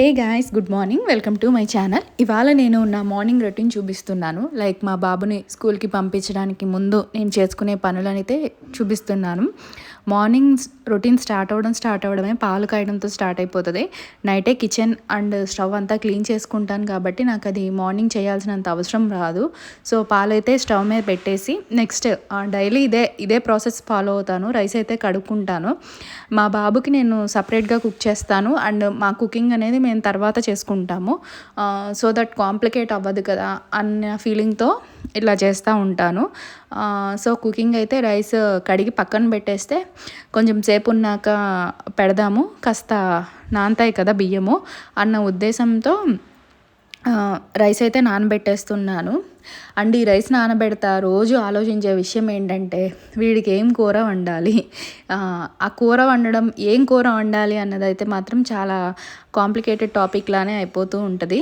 Hey guys, good morning. Welcome to my channel. ఇవాళ నేను నా మార్నింగ్ రొటీన్ చూపిస్తున్నాను. లైక్ మా బాబుని స్కూల్కి పంపించడానికి ముందు నేను చేసుకునే పనులనైతే చూపిస్తున్నాను. మార్నింగ్ రొటీన్ స్టార్ట్ అవ్వడమే పాలు కాయడంతో స్టార్ట్ అయిపోతుంది. నైటే కిచెన్ అండ్ స్టవ్ అంతా క్లీన్ చేసుకుంటాను కాబట్టి నాకు అది మార్నింగ్ చేయాల్సినంత అవసరం రాదు. సో పాలైతే స్టవ్ మీద పెట్టేసి నెక్స్ట్ డైలీ ఇదే ప్రాసెస్ ఫాలో అవుతాను. రైస్ అయితే కడుక్కుంటాను. మా బాబుకి నేను సపరేట్గా కుక్ చేస్తాను అండ్ మా కుకింగ్ అనేది మేము తర్వాత చేసుకుంటాము. సో దట్ కాంప్లికేట్ అవ్వదు కదా అన్న ఫీలింగ్తో ఇలా చేస్తూ ఉంటాను. సో కుకింగ్ అయితే రైస్ కడిగి పక్కన పెట్టేస్తే కొంచెం సేపు ఉన్నాక పెడదాము, కాస్త నానతాయి కదా బియ్యము అన్న ఉద్దేశంతో రైస్ అయితే నానబెట్టేస్తున్నాను. అండ్ ఈ రైస్ నానబెడతా రోజు ఆలోచించే విషయం ఏంటంటే వీడికి ఏం కూర వండాలి, ఆ కూర వండడం ఏం కూర వండాలి అన్నదైతే మాత్రం చాలా కాంప్లికేటెడ్ టాపిక్ లానే అయిపోతూ ఉంటుంది.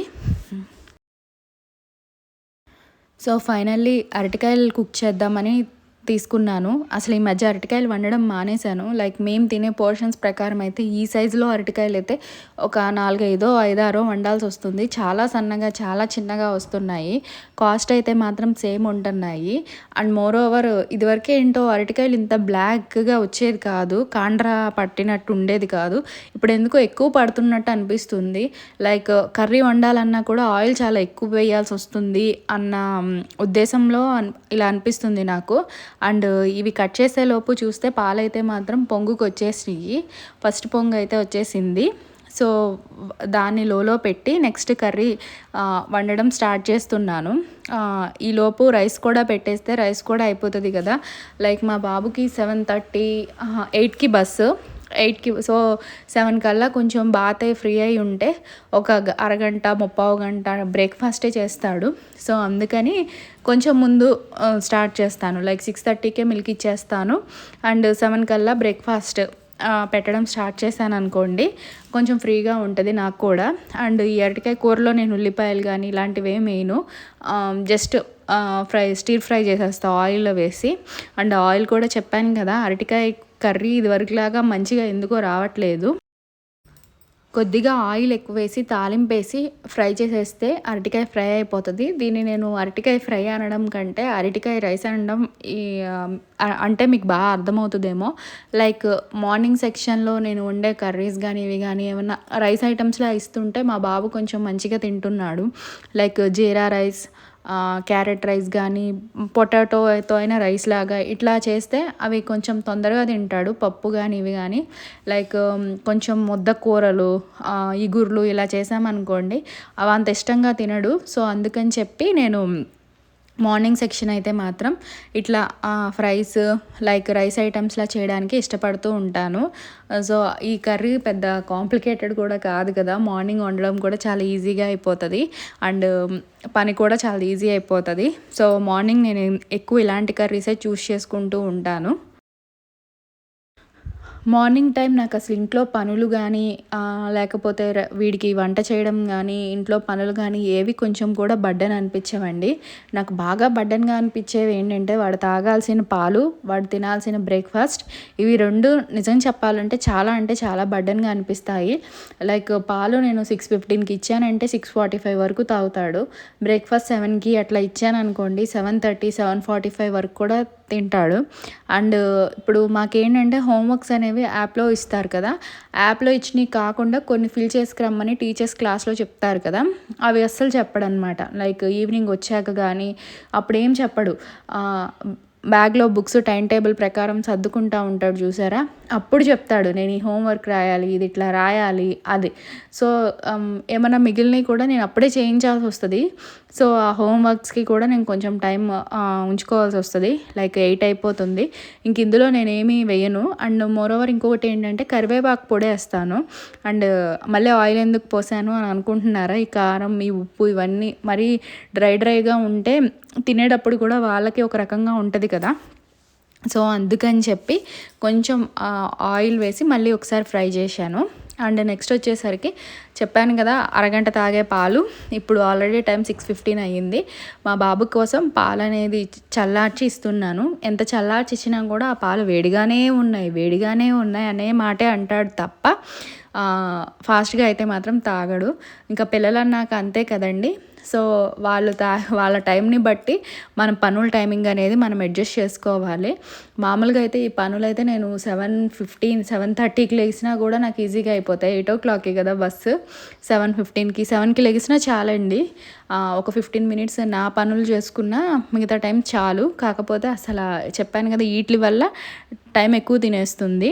సో ఫైనల్లీ అరటికాయలు కుక్ చేద్దామని తీసుకున్నాను. అసలు ఈ మధ్య అరటికాయలు వండడం మానేశాను. లైక్ మేము తినే పోర్షన్స్ ప్రకారం అయితే ఈ సైజులో అరటికాయలు అయితే ఒక 4-5 5-6 వండాల్సి వస్తుంది. చాలా సన్నగా చాలా చిన్నగా వస్తున్నాయి. కాస్ట్ అయితే మాత్రం సేమ్ ఉంటున్నాయి. అండ్ మోర్ ఓవర్ ఇదివరకే ఏంటో అరటికాయలు ఇంత బ్లాక్గా వచ్చేది కాదు, కాండ్రా పట్టినట్టు ఉండేది కాదు. ఇప్పుడు ఎందుకో ఎక్కువ పడుతున్నట్టు అనిపిస్తుంది. లైక్ కర్రీ వండాలన్నా కూడా ఆయిల్ చాలా ఎక్కువ వేయాల్సి వస్తుంది అన్న ఉద్దేశంలో ఇలా అనిపిస్తుంది నాకు. అండ్ ఇవి కట్ చేసేలోపు చూస్తే పాలైతే మాత్రం పొంగుకు వచ్చేసినాయి. ఫస్ట్ పొంగు అయితే వచ్చేసింది. సో దాన్ని లోలో పెట్టి నెక్స్ట్ కర్రీ వండడం స్టార్ట్ చేస్తున్నాను. ఈలోపు రైస్ కూడా పెట్టేస్తే రైస్ కూడా అయిపోతుంది కదా. లైక్ మా బాబుకి 7:30 8కి బస్సు, 8కి. సో 7 కల్లా కొంచెం బాత్ అయి ఫ్రీ అయి ఉంటే ఒక అరగంట 35 గంట బ్రేక్ఫాస్టే చేస్తాడు. సో అందుకని కొంచెం ముందు స్టార్ట్ చేస్తాను. లైక్ 6:30కే మిల్క్ ఇచ్చేస్తాను అండ్ 7 కల్లా బ్రేక్ఫాస్ట్ పెట్టడం స్టార్ట్ చేశాను అనుకోండి, కొంచెం ఫ్రీగా ఉంటుంది నాకు కూడా. అండ్ ఈ అరటికాయ కూరలో నేను ఉల్లిపాయలు కానీ ఇలాంటివి ఏమి వేయను. జస్ట్ స్టీర్ ఫ్రై చేసేస్తాను ఆయిల్లో వేసి. అండ్ ఆయిల్ కూడా చెప్పాను కదా, అరటికాయ కర్రీ ఇదివరకులాగా మంచిగా ఎందుకో రావట్లేదు. కొద్దిగా ఆయిల్ ఎక్కువ వేసి తాలింపు వేసి ఫ్రై చేసేస్తే అరటికాయ ఫ్రై అయిపోతుంది. దీన్ని నేను అరటికాయ ఫ్రై అనడం కంటే అరటికాయ రైస్ అనడం అంటే మీకు బాగా అర్థమవుతుందేమో. లైక్ మార్నింగ్ సెక్షన్లో నేను వండే కర్రీస్ కానీ ఇవి కానీ ఏమన్నా రైస్ ఐటమ్స్లా ఇస్తుంటే మా బాబు కొంచెం మంచిగా తింటున్నాడు. లైక్ జీరా రైస్, క్యారెట్ రైస్ కానీ పొటాటోతో అయినా రైస్ లాగా ఇట్లా చేస్తే అవి కొంచెం తొందరగా తింటాడు. పప్పు కానీ ఇవి కానీ లైక్ కొంచెం ముద్ద కూరలు, ఇగుర్లు ఇలా చేసామనుకోండి అవి అంత ఇష్టంగా తినడు. సో అందుకని చెప్పి నేను మార్నింగ్ సెక్షన్ అయితే మాత్రం ఇట్లా ఫ్రైస్ లైక్ రైస్ ఐటమ్స్లా చేయడానికి ఇష్టపడుతూ ఉంటాను. సో ఈ కర్రీ పెద్ద కాంప్లికేటెడ్ కూడా కాదు కదా, మార్నింగ్ వండడం కూడా చాలా ఈజీగా అయిపోతుంది అండ్ పని కూడా చాలా ఈజీ అయిపోతుంది. సో మార్నింగ్ నేను ఎక్కువ ఇలాంటి కర్రీసే చూస్ చేసుకుంటూ ఉంటాను. మార్నింగ్ టైం నాకు అసలు ఇంట్లో పనులు కానీ లేకపోతే వీడికి వంట చేయడం కానీ ఇంట్లో పనులు కానీ ఏవి కొంచెం కూడా బర్డెన్ అనిపించవండి. నాకు బాగా బర్డెన్గా అనిపించేవి ఏంటంటే వాడు తాగాల్సిన పాలు, వాడు తినాల్సిన బ్రేక్ఫాస్ట్, ఇవి రెండు నిజం చెప్పాలంటే చాలా బర్డెన్గా అనిపిస్తాయి. లైక్ పాలు నేను 6:15కి ఇచ్చానంటే 6:45 వరకు తాగుతాడు. బ్రేక్ఫాస్ట్ 7కి అట్లా ఇచ్చాను అనుకోండి 7:30 7:45 వరకు కూడా తింటాడు. అండ్ ఇప్పుడు మాకేంటంటే హోంవర్క్స్ అనేవి యాప్లో ఇస్తారు కదా, యాప్లో ఇచ్చినవి కాకుండా కొన్ని ఫిల్ చేసుకురమ్మని టీచర్స్ క్లాస్లో చెప్తారు కదా, అవి అస్సలు చెప్పడనమాట. లైక్ ఈవినింగ్ వచ్చాక కానీ అప్పుడు ఏం చెప్పడు. బ్యాగ్లో బుక్స్ టైం టేబుల్ ప్రకారం సర్దుకుంటూ ఉంటాడు చూసారా, అప్పుడు చెప్తాడు నేను ఈ హోంవర్క్ రాయాలి, ఇది ఇట్లా రాయాలి అది. సో ఏమైనా మిగిలినవి కూడా నేను అప్పుడే చేయించాల్సి వస్తుంది. సో ఆ హోంవర్క్స్కి కూడా నేను కొంచెం టైం ఉంచుకోవాల్సి వస్తుంది. లైక్ 8 అయిపోతుంది. ఇంక ఇందులో నేనేమీ వేయను. అండ్ మోరోవర్ ఇంకొకటి ఏంటంటే కరివేపాకు పొడి వేస్తాను. అండ్ మళ్ళీ ఆయిల్ ఎందుకు పోసాను అని అనుకుంటున్నారా, ఈ కారం ఈ ఉప్పు ఇవన్నీ మరీ డ్రైగా ఉంటే తినేటప్పుడు కూడా వాళ్ళకి ఒక రకంగా ఉంటుంది కదా. సో అందుకని చెప్పి కొంచెం ఆయిల్ వేసి మళ్ళీ ఒకసారి ఫ్రై చేశాను. అండ్ నెక్స్ట్ వచ్చేసరికి చెప్పాను కదా అరగంట తాగే పాలు, ఇప్పుడు ఆల్రెడీ టైం 6:15 అయ్యింది. మా బాబు కోసం పాలు అనేది చల్లార్చి ఇస్తున్నాను. ఎంత చల్లార్చి ఇచ్చినా కూడా ఆ పాలు వేడిగానే ఉన్నాయి అనే మాటే అంటాడు తప్ప ఫాస్ట్గా అయితే మాత్రం తాగడు. ఇంకా పిల్లలన్నాక అంతే కదండి. సో వాళ్ళ టైంని బట్టి మన పనుల టైమింగ్ అనేది మనం అడ్జస్ట్ చేసుకోవాలి. మామూలుగా అయితే ఈ పనులైతే నేను 7:15 7:30కి లెగిసినా కూడా నాకు ఈజీగా అయిపోతాయి. 8:00కి కదా బస్సు. 7:15కి 7కి లెగిసినా చాలండి. ఒక 15 మినిట్స్ నా పనులు చేసుకున్నా మిగతా టైం చాలు. కాకపోతే అసలు చెప్పాను కదా ఈట్లి వల్ల టైం ఎక్కువ తినేస్తుంది.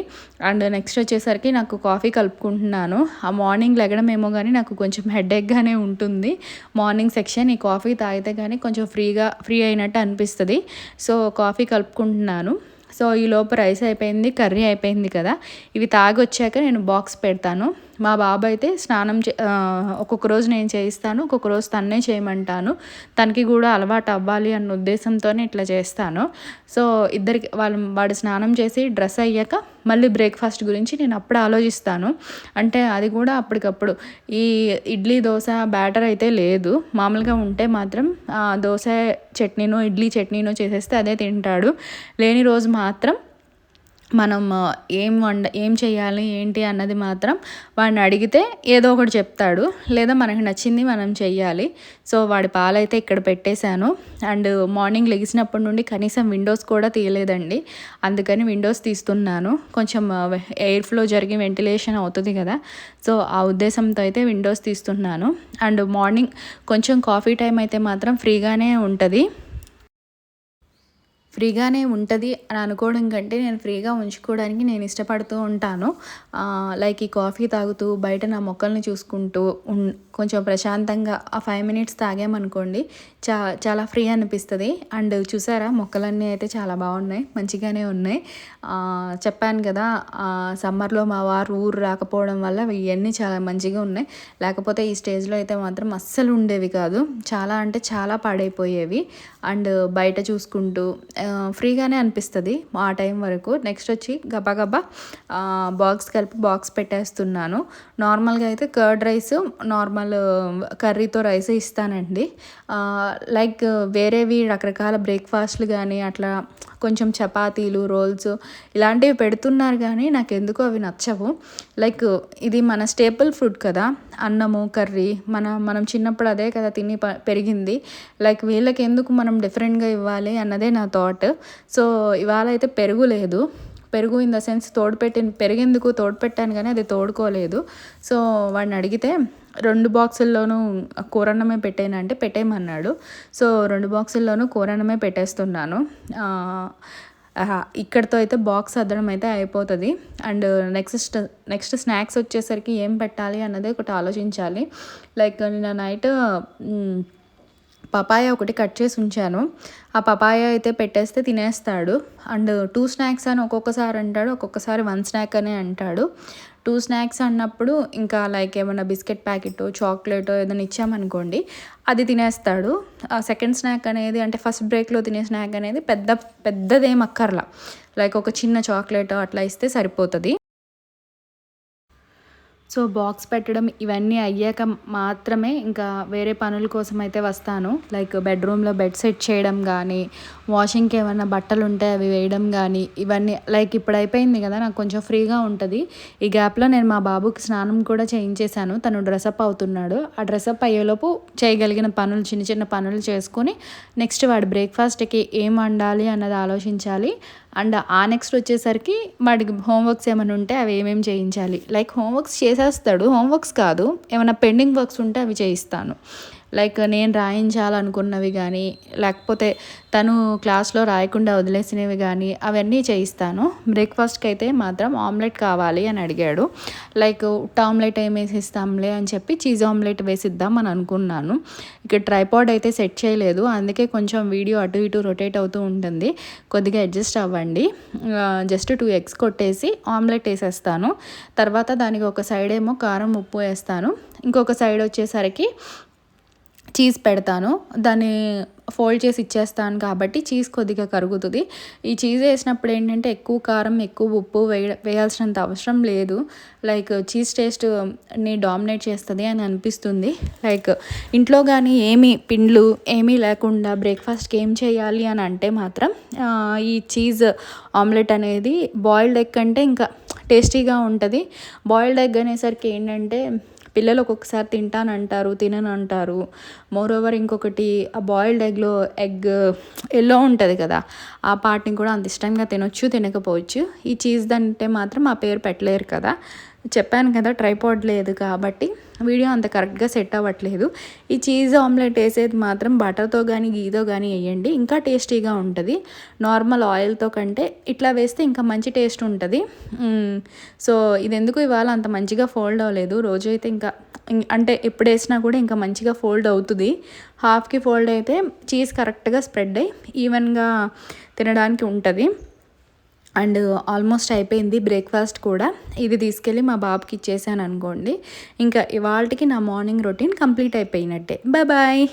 అండ్ నెక్స్ట్ వచ్చేసరికి నాకు కాఫీ కలుపుకుంటున్నాను. ఆ మార్నింగ్ లెగడం ఏమో కానీ నాకు కొంచెం హెడేక్గానే ఉంటుంది. మార్నింగ్ సెక్షన్ ఈ కాఫీ తాగితే కానీ కొంచెం ఫ్రీ అయినట్టు అనిపిస్తుంది. సో కాఫీ కలుపుకుంటున్నాను. సో ఈలోపు రైస్ అయిపోయింది, కర్రీ అయిపోయింది కదా. ఇవి తాగి వచ్చాక నేను బాక్స్ పెడతాను. మా బాబు అయితే ఒక్కొక్క రోజు నేను చేయిస్తాను, ఒక్కొక్క రోజు తన్నే చేయమంటాను. తనకి కూడా అలవాటు అవ్వాలి అన్న ఉద్దేశంతోనే ఇట్లా చేస్తాను. సో వాడు స్నానం చేసి డ్రెస్ అయ్యాక మళ్ళీ బ్రేక్ఫాస్ట్ గురించి నేను అప్పుడు ఆలోచిస్తాను. అంటే అది కూడా అప్పటికప్పుడు. ఈ ఇడ్లీ దోశ బ్యాటర్ అయితే లేదు. మామూలుగా ఉంటే మాత్రం దోశ చట్నీనో ఇడ్లీ చట్నీనో చేసేస్తే అదే తింటాడు. లేని రోజు మాత్రం మనం ఏం చేయాలి ఏంటి అన్నది మాత్రం వాడిని అడిగితే ఏదో ఒకటి చెప్తాడు. లేదా మనకి నచ్చింది మనం చెయ్యాలి. సో వాడి పాలైతే ఇక్కడ పెట్టేశాను. అండ్ మార్నింగ్ లెగిసినప్పటి నుండి కనీసం విండోస్ కూడా తీయలేదండి. అందుకని విండోస్ తీస్తున్నాను. కొంచెం ఎయిర్ ఫ్లో జరిగి వెంటిలేషన్ అవుతుంది కదా. సో ఆ ఉద్దేశంతో అయితే విండోస్ తీస్తున్నాను. అండ్ మార్నింగ్ కొంచెం కాఫీ టైం అయితే మాత్రం ఫ్రీగానే ఉంటుంది అని అనుకోవడం కంటే నేను ఫ్రీగా ఉంచుకోవడానికి నేను ఇష్టపడుతూ ఉంటాను. లైక్ ఈ కాఫీ తాగుతూ బయట నా మొక్కల్ని చూసుకుంటూ కొంచెం ప్రశాంతంగా ఆ 5 మినిట్స్ తాగామనుకోండి చాలా ఫ్రీ అనిపిస్తుంది. అండ్ చూసారా మొక్కలన్నీ అయితే చాలా బాగున్నాయి, మంచిగానే ఉన్నాయి. చెప్పాను కదా సమ్మర్లో మా వారు ఊరు రాకపోవడం వల్ల ఇవన్నీ చాలా మంచిగా ఉన్నాయి. లేకపోతే ఈ స్టేజ్లో అయితే మాత్రం అస్సలు ఉండేవి కాదు. చాలా అంటే చాలా పాడైపోయేవి. అండ్ బయట చూసుకుంటూ ఫ్రీగానే అనిపిస్తుంది ఆ టైం వరకు. నెక్స్ట్ వచ్చి గబగబా బాక్స్ పెట్టేస్తున్నాను. నార్మల్గా అయితే కర్డ్ రైస్ నార్మల్ కర్రీతో రైస్ ఇస్తానండి. లైక్ వేరేవి రకరకాల బ్రేక్ఫాస్ట్లు కానీ అట్లా కొంచెం చపాతీలు రోల్స్ ఇలాంటివి పెడుతున్నారు కానీ నాకు ఎందుకో అవి నచ్చవు. లైక్ ఇది మన స్టేపుల్ ఫుడ్ కదా, అన్నము కర్రీ మనం చిన్నప్పుడు అదే కదా తిని పెరిగింది. లైక్ వీళ్ళకి ఎందుకు మనం డిఫరెంట్గా ఇవ్వాలి అన్నదే నా థాట్. సో ఇవాళ అయితే పెరుగు ఇన్ ద సెన్స్ పెరుగెందుకు తోడుపెట్టాను కానీ అది తోడుకోలేదు. సో వాడిని అడిగితే 2 బాక్సుల్లోనూ కూరన్నమే పెట్టేనంటే పెట్టేయమన్నాడు. సో 2 బాక్సుల్లోనూ కూరన్నమే పెట్టేస్తున్నాను. ఇక్కడితో అయితే బాక్స్ అద్దడం అయితే అయిపోతుంది. అండ్ నెక్స్ట్ స్నాక్స్ వచ్చేసరికి ఏం పెట్టాలి అన్నది ఒకటి ఆలోచించాలి. లైక్ నిన్న నైట్ పపాయ ఒకటి కట్ చేసి ఉంచాను. ఆ పపాయ అయితే పెట్టేస్తే తినేస్తాడు. అండ్ 2 స్నాక్స్ అని ఒక్కొక్కసారి అంటాడు, ఒక్కొక్కసారి 1 స్నాక్ అనే అంటాడు. 2 స్నాక్స్ అన్నప్పుడు ఇంకా లైక్ ఏమన్నా బిస్కెట్ ప్యాకెటో చాక్లెటో ఏదైనా ఇచ్చామనుకోండి అది తినేస్తాడు. ఆ సెకండ్ స్నాక్ అనేది అంటే ఫస్ట్ బ్రేక్లో తినే స్నాక్ అనేది పెద్దదేం అక్కర్లా. లైక్ ఒక చిన్న చాక్లెటో అట్లా ఇస్తే సరిపోతుంది. సో బాక్స్ పెట్టడం ఇవన్నీ అయ్యాక మాత్రమే ఇంకా వేరే పనుల కోసం అయితే వస్తాను. లైక్ బెడ్రూమ్లో బెడ్ సెట్ చేయడం కానీ, వాషింగ్కి ఏమైనా బట్టలు ఉంటే అవి వేయడం కానీ, ఇవన్నీ లైక్ ఇప్పుడు అయిపోయింది కదా నాకు కొంచెం ఫ్రీగా ఉంటుంది. ఈ గ్యాప్లో నేను మా బాబుకి స్నానం కూడా చేయించేశాను. తను డ్రెస్అప్ అవుతున్నాడు. ఆ డ్రెస్అప్ అయ్యేలోపు చేయగలిగిన పనులు చిన్న చిన్న పనులు చేసుకొని నెక్స్ట్ వాడు బ్రేక్ఫాస్ట్కి ఏం వండాలి అన్నది ఆలోచించాలి. అండ్ నెక్స్ట్ వచ్చేసరికి వాడికి హోంవర్క్స్ ఏమైనా ఉంటే అవి ఏమేమి చేయించాలి. లైక్ హోంవర్క్స్ చేసేస్తాడు, హోంవర్క్స్ కాదు ఏమైనా పెండింగ్ వర్క్స్ ఉంటే అవి చేయిస్తాను. లైక్ నేను రాయించాలనుకున్నవి కానీ లేకపోతే తను క్లాస్లో రాయకుండా వదిలేసినవి కానీ అవన్నీ చేయిస్తాను. బ్రేక్ఫాస్ట్కి అయితే మాత్రం ఆమ్లెట్ కావాలి అని అడిగాడు. లైక్ ఆమ్లెట్ ఏం వేసిస్తాంలే అని చెప్పి చీజ్ ఆమ్లెట్ వేసిద్దాం అని అనుకున్నాను. ఇక్కడ ట్రైపాడ్ అయితే సెట్ చేయలేదు, అందుకే కొంచెం వీడియో అటు ఇటు రొటేట్ అవుతూ ఉంటుంది. కొద్దిగా అడ్జస్ట్ అవ్వండి. జస్ట్ 2 ఎగ్స్ కొట్టేసి ఆమ్లెట్ వేసేస్తాను. తర్వాత దానికి ఒక సైడ్ ఏమో కారం ఉప్పు వేస్తాను, ఇంకొక సైడ్ వచ్చేసరికి చీజ్ పెడతాను. దాన్ని ఫోల్డ్ చేసి ఇచ్చేస్తాను కాబట్టి చీజ్ కొద్దిగా కరుగుతుంది. ఈ చీజ్ వేసినప్పుడు ఏంటంటే ఎక్కువ కారం ఎక్కువ ఉప్పు వేయాల్సినంత అవసరం లేదు. లైక్ చీజ్ టేస్ట్ని డామినేట్ చేస్తుంది అని అనిపిస్తుంది. లైక్ ఇంట్లో కానీ పిండ్లు ఏమీ లేకుండా బ్రేక్ఫాస్ట్కి ఏం చేయాలి అని అంటే మాత్రం ఈ చీజ్ ఆమ్లెట్ అనేది బాయిల్డ్ ఎగ్ కంటే ఇంకా టేస్టీగా ఉంటుంది. బాయిల్డ్ ఎగ్ అనేసరికి ఏంటంటే పిల్లలు ఒక్కొక్కసారి తింటానంటారు, తిననంటారు. మోరోవర్ ఇంకొకటి ఆ బాయిల్డ్ ఎగ్‌లో ఎగ్ యెల్లో ఉంటది కదా! ఆ పార్ట్‌ని కూడా అంత ఇష్టంగా తినొచ్చు, తినకపోవచ్చు. ఈ చీజ్‌దంటే మాత్రం ఆ పేరు పెట్టలేరు కదా! చెప్పాను కదా! ట్రైపాడ్ లేదు కాబట్టి వీడియో అంత కరెక్ట్‌గా సెట్ అవ్వట్లేదు. ఈ చీజ్ ఆమ్లెట్ ఏసేది మాత్రం బటర్‌తో గానీ, గీతో గానీ ఎయ్యండి. ఇంకా టేస్టీగా ఉంటది. నార్మల్ ఆయిల్‌తో కంటే ఇట్లా వేస్తే ఇంకా మంచి టేస్ట్ ఉంటది. సో, ఇదెందుకో ఇవాళ అంత మంచిగా ఫోల్డ్ అవ్వలేదు. రోజు అయితే ఇంకా అంటే ఎప్పుడేసినా కూడా ఇంకా మంచిగా ఫోల్డ్ అవుతది. హాఫ్‌కి ఫోల్డ్ అయితే చీజ్ కరెక్ట్‌గా స్ప్రెడ్ అయ్యి ఈవెన్‌గా తినడానికి ఉంటది. అండ్ ఆల్మోస్ట్ అయిపోయింది బ్రేక్‌ఫాస్ట్ కూడా. ఇది తీసుకెళ్ళి మా బాబుకి ఇచ్చేసాననుకోండి. ఇంకా ఇవాల్టికి నా మార్నింగ్ రొటీన్ కంప్లీట్ అయిపోయినట్టే. బాయ్.